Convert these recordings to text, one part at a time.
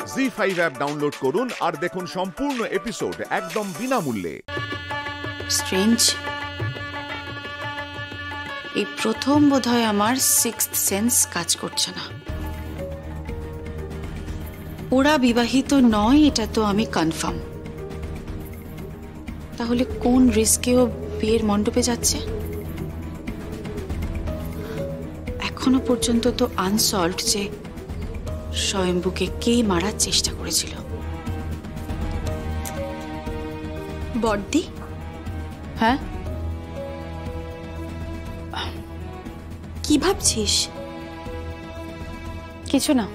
ZEE5 app download করুন আর দেখুন সম্পূর্ণ এপিসোড একদম বিনামূল্যে। স্ট্রেঞ্জ, এই প্রথম বোধহয় আমার সিক্সথ সেন্স কাজ করছে না। ওরা বিবাহিত নয় এটা তো আমি কনফার্ম। তাহলে কোন রিস্কে ও বিয়ের মণ্ডপে যাচ্ছে? এখনো পর্যন্ত তো আনসলভড যে স্বয়ম্ভুকে কে মারার চেষ্টা করেছিল। বড়দি? হ্যাঁ, কি ভাবছিস? কিছু না।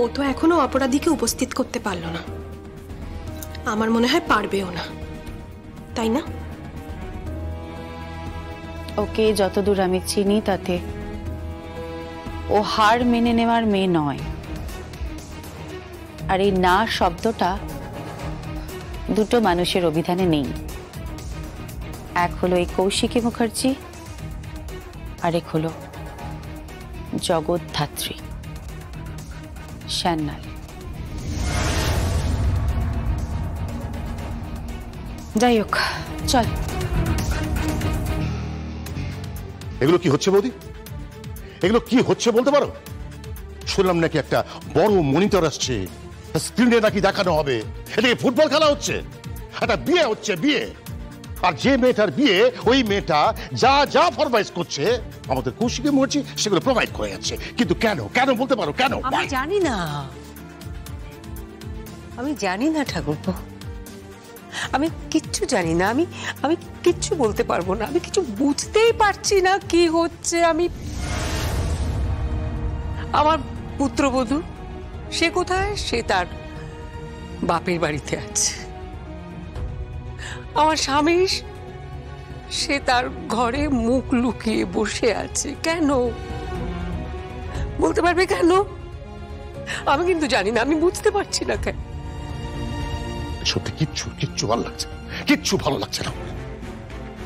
ও তো এখনো অপরাধীকে উপস্থিত করতে পারলো না। আমার মনে হয় পারবেও না, তাই না? ওকে যতদূর আমি চিনি তাতে ও হার মেনে নেওয়ার মেয়ে নয়। আর এই না শব্দটা দুটো মানুষের অভিধানে নেই। এক হলো এই কৌশিকী মুখার্জি, আরেক হলো জগদ্ধাত্রী সান্যাল। যাই হোক, চল। এগুলো কি হচ্ছে বৌদি? এগুলো কি হচ্ছে বলতে পারো? শুনলাম নাকি একটা বড় মনিটর আসছে, স্ক্রিনে নাকি দেখানো হবে এদিকে ফুটবল খেলা হচ্ছে, একটা বিয়ে হচ্ছে, বিয়ে। আর যে মেয়েটার বিয়ে, ওই মেয়েটা যা যা ফরমাইজ করছে আমাদের কৌশিকী মুখার্জি সেগুলো প্রোভাইড করে যাচ্ছে। কিন্তু কেন কেন বলতে পারো কেন? আমি জানি না, আমি জানি না ঠাকুরপো, আমি কিচ্ছু জানি না। আমি কিচ্ছু বলতে পারবো না। আমি কিছু বুঝতেই পারছি না কি হচ্ছে। আমার পুত্রবধূ সে কোথায়? সে তার বাপের বাড়িতে আছে। আমার স্বামী সে তার ঘরে মুখ লুকিয়ে বসে আছে। কেন বলতে পারবে কেন? আমি কিন্তু জানি না, আমি বুঝতে পারছি না কেন। সত্যি কিচ্ছু কিচ্ছু ভালো লাগছে, কিচ্ছু ভালো লাগছে না।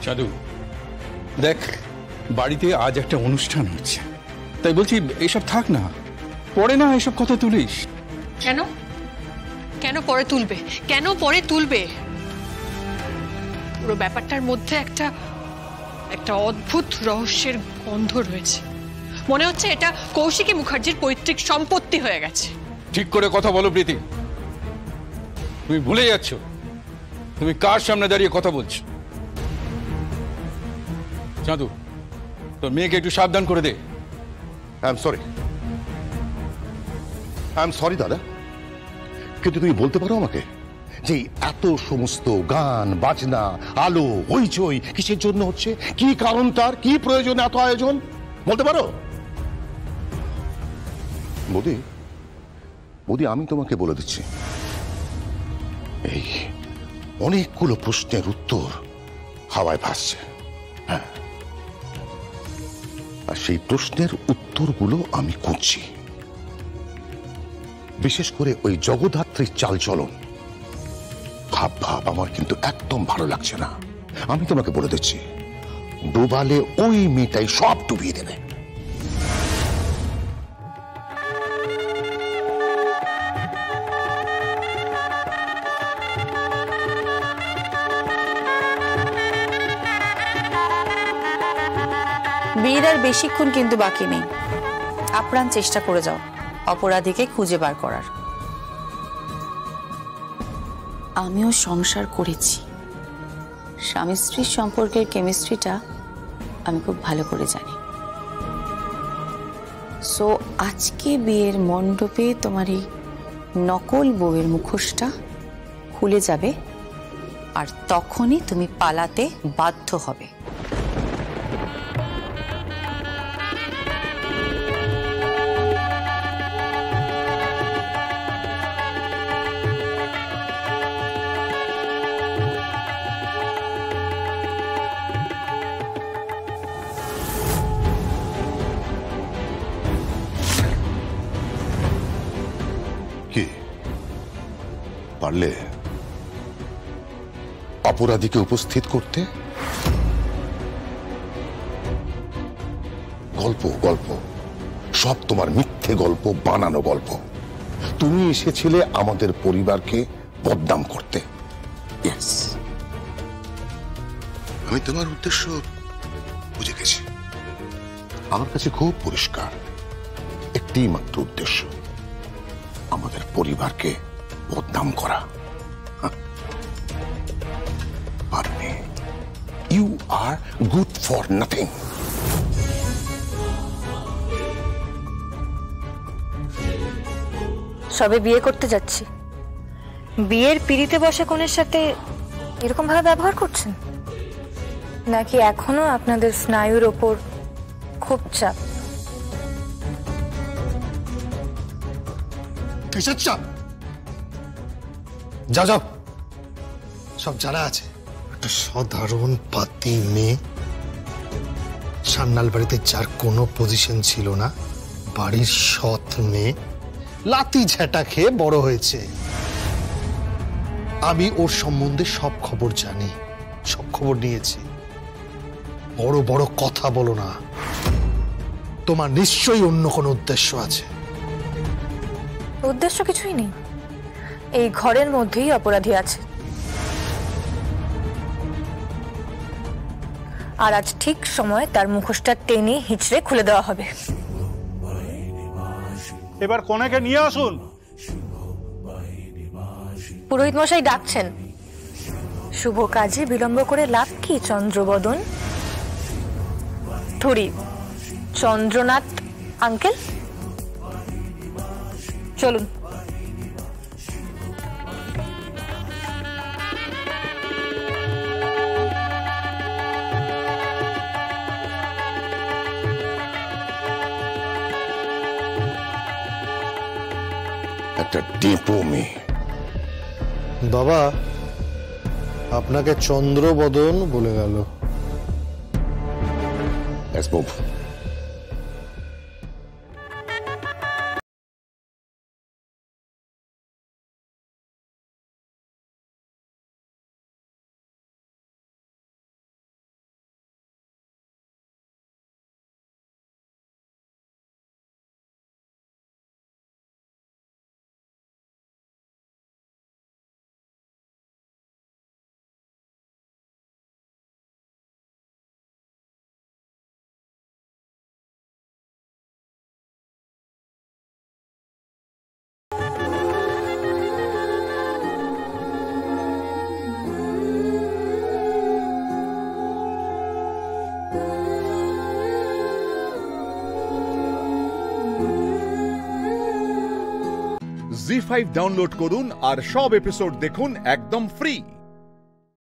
চাঁদু দেখ, বাড়িতে আজ একটা অনুষ্ঠান হচ্ছে, তাই বলছি এইসব থাক না, পরে না এসব কথা তুলিস। কেন কেন পরে তুলবে? কেন পরে তুলবে? পুরো ব্যাপারটার মধ্যে একটা অদ্ভুত রহস্যের গন্ধ রয়েছে। মনে হচ্ছে এটা কৌশিকী মুখার্জির পৈতৃক সম্পত্তি হয়ে গেছে। ঠিক করে কথা বলো প্রীতি, তুমি ভুলে যাচ্ছ তুমি কার সামনে দাঁড়িয়ে কথা বলছো। চাঁদু, তোর মেয়েকে একটু সাবধান করে দে। আই এম সরি দাদা, কিন্তু তুমি বলতে পারো আমাকে যে এত সমস্ত গান বাজনা আলো হইচই কিসের জন্য হচ্ছে? কি কারণ, তার কি প্রয়োজন এত আয়োজন? বলতে পারো? বৌদি বৌদি, আমি তোমাকে বলে দিচ্ছি, এই অনেকগুলো প্রশ্নের উত্তর হাওয়ায় ভাসছে। হ্যাঁ, আর সেই প্রশ্নের উত্তরগুলো আমি খুঁজছি। বিশেষ করে ওই জগদ্ধাত্রীর চালচলন, ভাব ভাব আমার কিন্তু একদম ভালো লাগছে না। আমি তোমাকে বলে দিচ্ছি, ডুবালে ওই মেয়েটাই সব ডুবিয়ে দেবে। বিয়ের আর বেশিক্ষণ কিন্তু বাকি নেই। আপ্রাণ চেষ্টা করে যাও অপরাধীকে খুঁজে বার করার। আমিও সংসার করেছি, স্বামী স্ত্রীর সম্পর্কের কেমিস্ট্রিটা আমি খুব ভালো করে জানি। সো আজকে বিয়ের মণ্ডপে তোমার এই নকল বউয়ের মুখোশটা খুলে যাবে, আর তখনই তুমি পালাতে বাধ্য হবে। পারলে অপরাধীকে উপস্থিত করতে? গল্প গল্প সব তোমার মিথ্যে গল্প, বানানো গল্প। তুমি এসেছিলে আমাদের পরিবারকে বদনাম করতে। ইয়েস, আমি তোমার উদ্দেশ্য বুঝে গেছি। আমার কাছে খুব পরিষ্কার, একটি মাত্র উদ্দেশ্য, আমাদের পরিবারকে বদনাম করা। আপনি you are good for nothing. সবে বিয়ে করতে যাচ্ছি, বিয়ের পিড়িতে বসে কনের সাথে এরকম ভাবে ব্যবহার করছেন নাকি এখনো আপনাদের স্নায়ুর ওপর খুব চাপ? কিসের চাপ? যাও যাও, সব জানা আছে। একটা সাধারণ পাতি মেয়ে, সান্নাল বাড়িতে যার কোনো পজিশন ছিল না, বাড়ির সৎ মেয়ে, লাতি ঝেঁটা খেয়ে বড় হয়েছে। আমি ওর সম্বন্ধে সব খবর জানি, সব খবর নিয়েছি। বড় বড় কথা বলো না, তোমার নিশ্চয়ই অন্য কোনো উদ্দেশ্য আছে। উদ্দেশ্য কিছুই নেই, এই ঘরের মধ্যেই অপরাধী আছে। আর আজ ঠিক সময় তার মুখোশটা টেনে হিচড়ে খুলে দেওয়া হবে। এবার কনেকে নিয়ে আসুন। পুরোহিত মশাই ডাকছেন। শুভ কাজে বিলম্ব করে লাভ কি চন্দ্রবদন? থুরি চন্দ্রনাথ আঙ্কেল, চলুন। একটা ডেপো মেয়ে। বাবা আপনাকে চন্দ্রবদন বলে গেল। Let's move. জি5 ডাউনলোড করুন আর সব এপিসোড দেখুন একদম ফ্রি।